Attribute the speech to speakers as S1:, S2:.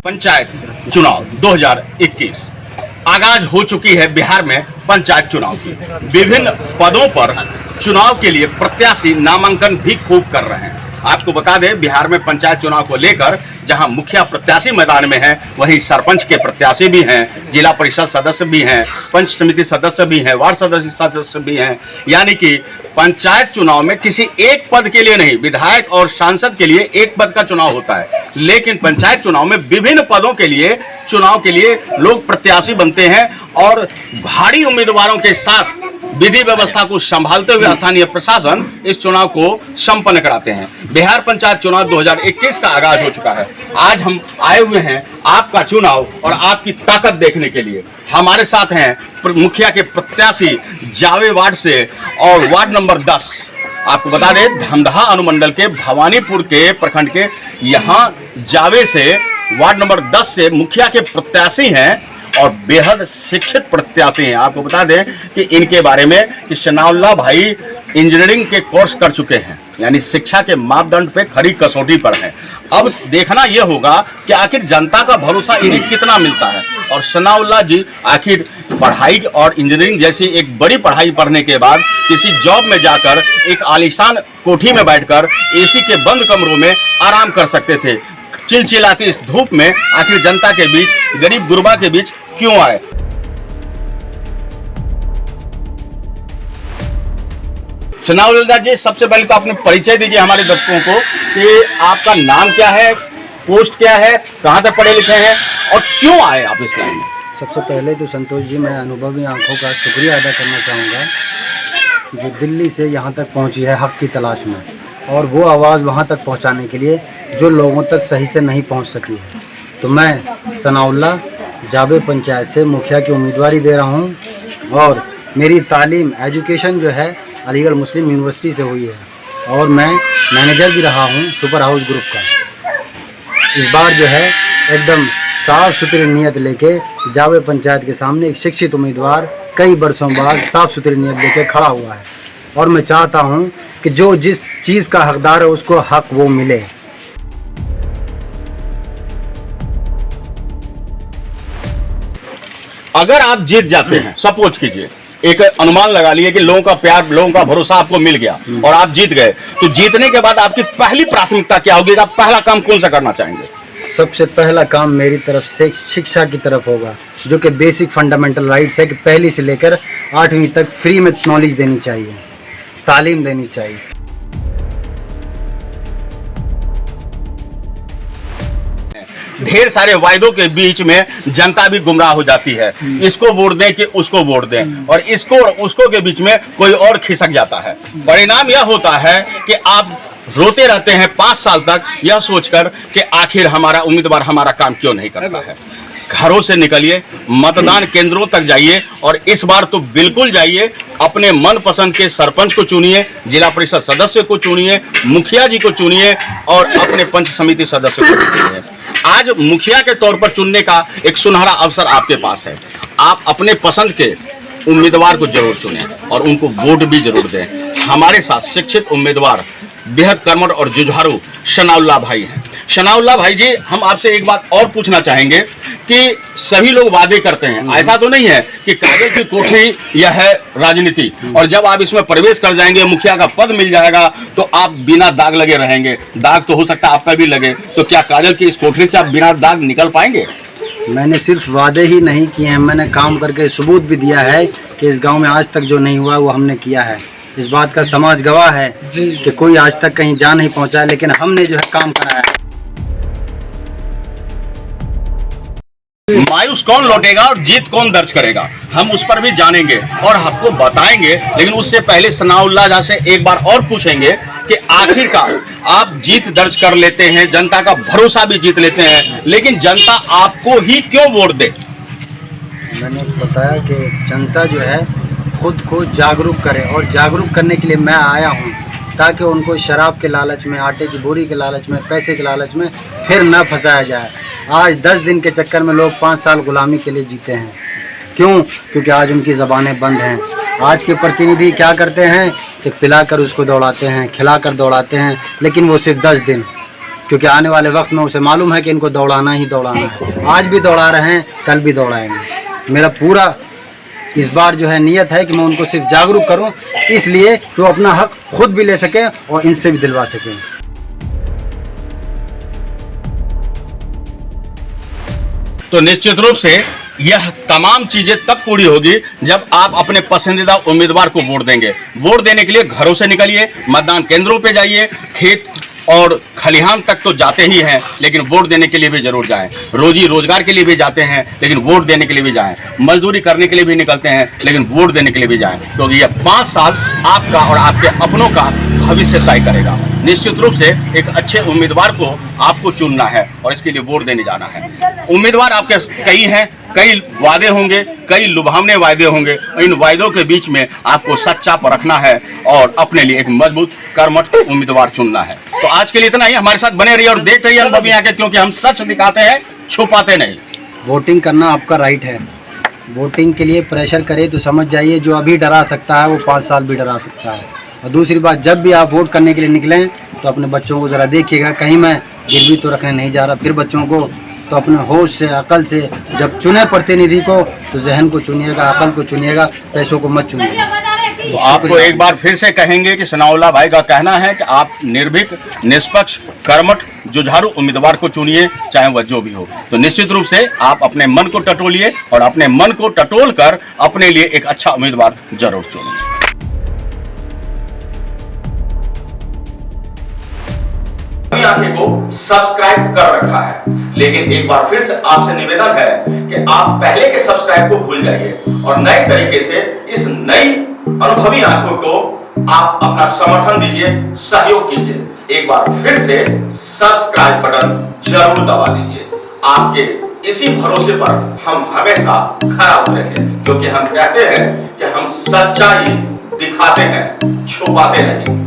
S1: पंचायत चुनाव 2021 आगाज हो चुकी है। बिहार में पंचायत चुनाव की विभिन्न पदों पर चुनाव के लिए प्रत्याशी नामांकन भी खूब कर रहे हैं। आपको बता दें, बिहार में पंचायत चुनाव को लेकर जहां मुखिया प्रत्याशी मैदान में हैं, वहीं सरपंच के प्रत्याशी भी हैं, जिला परिषद सदस्य भी हैं, पंच समिति सदस्य भी हैं, वार्ड सदस्य भी हैं। यानी कि पंचायत चुनाव में किसी एक पद के लिए नहीं, विधायक और सांसद के लिए एक पद का चुनाव होता है, लेकिन पंचायत चुनाव में विभिन्न पदों के लिए चुनाव के लिए लोग प्रत्याशी बनते हैं और भारी उम्मीदवारों के साथ विधि व्यवस्था को संभालते हुए स्थानीय प्रशासन इस चुनाव को संपन्न कराते हैं। बिहार पंचायत चुनाव 2021 का आगाज हो चुका है। आज हम आए हुए हैं आपका चुनाव और आपकी ताकत देखने के लिए। हमारे साथ हैं मुखिया के प्रत्याशी जावे वार्ड से और वार्ड नंबर 10। आपको बता दें, धमदाहा अनुमंडल के भवानीपुर के प्रखंड के यहाँ जावे से वार्ड नंबर 10 से मुखिया के प्रत्याशी हैं और बेहद शिक्षित प्रत्याशी हैं। आपको बता दें कि इनके बारे में कि सनाउल्लाह भाई इंजीनियरिंग के कोर्स कर चुके हैं, यानी शिक्षा के मापदंड पे खरी कसौटी पर है। अब देखना यह होगा कि आखिर जनता का भरोसा इन्हें कितना मिलता है और सनाउल्लाह जी आखिर पढ़ाई और इंजीनियरिंग जैसी एक बड़ी पढ़ाई पढ़ने के बाद किसी जॉब में जाकर एक आलीशान कोठी में बैठकर एसी के बंद कमरों में आराम कर सकते थे। चिलचिलाती इस धूप में आखिर जनता के बीच, गरीब गुरबा के बीच क्यों आए? सनाउल्लाह जी, सबसे पहले तो अपने परिचय दीजिए हमारे दर्शकों को कि आपका नाम क्या है, पोस्ट क्या है, कहाँ तक पढ़े लिखे हैं और क्यों आए आप इस लाइन में?
S2: सबसे पहले तो संतोष जी, मैं अनुभवी आंखों का शुक्रिया अदा करना चाहूँगा जो दिल्ली से यहाँ तक पहुँची है हक की तलाश में, और वो आवाज़ वहाँ तक पहुँचाने के लिए जो लोगों तक सही से नहीं पहुँच सकी है। तो मैं सनाउल्लाह जावे पंचायत से मुखिया की उम्मीदवारी दे रहा हूँ और मेरी तालीम एजुकेशन जो है अलीगढ़ मुस्लिम यूनिवर्सिटी से हुई है और मैं मैनेजर भी रहा हूँ सुपर हाउस ग्रुप का। इस बार जो है एकदम साफ़ सुथरी नीयत लेके जावे पंचायत के सामने एक शिक्षित उम्मीदवार कई वर्षों बाद साफ़ सुथरी नीयत लेके खड़ा हुआ है और मैं चाहता हूँ कि जो जिस चीज़ का हकदार है उसको हक वो मिले।
S1: अगर आप जीत जाते हैं, सपोज कीजिए, एक अनुमान लगा लिए कि लोगों का प्यार, लोगों का भरोसा आपको मिल गया और आप जीत गए, तो जीतने के बाद आपकी पहली प्राथमिकता क्या होगी? आप पहला काम कौन सा करना चाहेंगे?
S2: सबसे पहला काम मेरी तरफ से शिक्षा की तरफ होगा, जो कि बेसिक फंडामेंटल राइट्स है कि पहली से लेकर 8वीं तक फ्री में नॉलेज देनी चाहिए, तालीम देनी चाहिए।
S1: ढेर सारे वायदों के बीच में जनता भी गुमराह हो जाती है, इसको वोट दें कि उसको वोट दें, और इसको और उसको के बीच में कोई और खिसक जाता है। परिणाम यह होता है कि आप रोते रहते हैं 5 साल तक यह सोचकर कि आखिर हमारा उम्मीदवार हमारा काम क्यों नहीं करता है। घरों से निकलिए, मतदान केंद्रों तक जाइए और इस बार तो बिल्कुल जाइए, अपने मनपसंद के सरपंच को चुनिए, जिला परिषद सदस्य को चुनिए, मुखिया जी को चुनिए और अपने पंच समिति सदस्य को चुनिए। आज मुखिया के तौर पर चुनने का एक सुनहरा अवसर आपके पास है। आप अपने पसंद के उम्मीदवार को जरूर चुनें और उनको वोट भी जरूर दें। हमारे साथ शिक्षित उम्मीदवार, बेहद कर्मठ और जुझारू सनाउल्लाह भाई हैं। सनाउल्लाह भाई जी, हम आपसे एक बात और पूछना चाहेंगे कि सभी लोग वादे करते हैं, ऐसा तो नहीं है कि कागज की कोठी यह है राजनीति और जब आप इसमें प्रवेश कर जाएंगे, मुखिया का पद मिल जाएगा तो आप बिना दाग लगे रहेंगे? दाग तो हो सकता है आपका भी लगे, तो क्या कागज की इस कोठरी से आप बिना दाग निकल पाएंगे?
S2: मैंने सिर्फ वादे ही नहीं किए हैं, मैंने काम करके सबूत भी दिया है कि इस गाँव में आज तक जो नहीं हुआ वो हमने किया है। इस बात का समाज गवाह है कि कोई आज तक कहीं जा नहीं पहुंचा, लेकिन हमने जो है काम कराया है।
S1: मायूस कौन लौटेगा और जीत कौन दर्ज करेगा, हम उस पर भी जानेंगे और आपको बताएंगे। लेकिन उससे पहले सनाउल्लाह से एक बार और पूछेंगे कि आखिरकार आप जीत दर्ज कर लेते हैं, जनता का भरोसा भी जीत लेते हैं, लेकिन जनता आपको ही क्यों वोट दे?
S2: मैंने बताया कि जनता जो है खुद को जागरूक करे और जागरूक करने के लिए मैं आया हूँ ताकि उनको शराब के लालच में, आटे की बोरी के लालच में, पैसे के लालच में फिर न फंसाया जाए। आज 10 दिन के चक्कर में लोग 5 साल गुलामी के लिए जीते हैं। क्यों? क्योंकि आज उनकी ज़बानें बंद हैं। आज के प्रतिनिधि क्या करते हैं कि पिलाकर उसको दौड़ाते हैं, खिलाकर दौड़ाते हैं, लेकिन वो सिर्फ 10 दिन। क्योंकि आने वाले वक्त में उसे मालूम है कि इनको दौड़ाना ही दौड़ाना है। आज भी दौड़ा रहे हैं, कल भी दौड़ाएंगे। मेरा पूरा इस बार जो है नियत है कि मैं उनको सिर्फ जागरूक करूं, इसलिए कि वो अपना हक खुद भी ले सकें और इनसे भी दिलवा सकें।
S1: तो निश्चित रूप से यह तमाम चीजें तब पूरी होगी जब आप अपने पसंदीदा उम्मीदवार को वोट देंगे। वोट देने के लिए घरों से निकलिए, मतदान केंद्रों पे जाइए, खेत और खलिहान तक तो जाते ही हैं, लेकिन वोट देने के लिए भी जरूर जाएं। रोजी रोजगार के लिए भी जाते हैं, लेकिन वोट देने के लिए भी जाएं। मजदूरी करने के लिए भी निकलते हैं, लेकिन वोट देने के लिए भी जाएं, क्योंकि यह 5 साल आपका और आपके अपनों का भविष्य तय करेगा। निश्चित रूप से एक अच्छे उम्मीदवार को आपको चुनना है और इसके लिए वोट देने जाना है। उम्मीदवार आपके कई हैं, कई वादे होंगे, कई लुभावने वादे होंगे। इन वादों के बीच में आपको सच्चा परखना है और अपने लिए एक मजबूत कर्मठ उम्मीदवार चुनना है। तो आज के लिए इतना ही। हमारे साथ बने रहिए और देखते रहिए अनुभवी आंखें, क्योंकि हम सच दिखाते हैं, छुपाते नहीं।
S2: वोटिंग करना आपका राइट है। वोटिंग के लिए प्रेशर करे तो समझ जाइए, जो अभी डरा सकता है वो 5 साल भी डरा सकता है। और दूसरी बात, जब भी आप वोट करने के लिए निकलें तो अपने बच्चों को ज़रा देखिएगा, कहीं मैं गिरवी तो रखने नहीं जा रहा। फिर बच्चों को तो अपने होश से, अकल से, जब चुने प्रतिनिधि को तो जहन को चुनिएगा, अकल को चुनिएगा, पैसों को मत चुनिएगा।
S1: तो आपको एक बार फिर से कहेंगे कि सनाउल्लाह भाई का कहना है कि आप निर्भीक, निष्पक्ष, कर्मठ, जुझारू उम्मीदवार को चुनिए, चाहे वह जो भी हो। तो निश्चित रूप से आप अपने मन को टटोलिए और अपने मन को टटोल कर अपने लिए एक अच्छा उम्मीदवार जरूर चुनिए। आंखें को सब्सक्राइब कर रखा है, लेकिन एक बार फिर से आपसे निवेदन है कि आप पहले के सब्सक्राइब को भूल जाइए और नए तरीके से इस नई अनुभवी आंखों को आप अपना समर्थन दीजिए, सहयोग कीजिए। एक बार फिर से सब्सक्राइब बटन जरूर दबा दीजिए। आपके इसी भरोसे पर हम हमेशा खरा उतरेंगे, क्योंकि हम कहते हैं कि हम सच्चाई दिखाते हैं, छुपाते नहीं।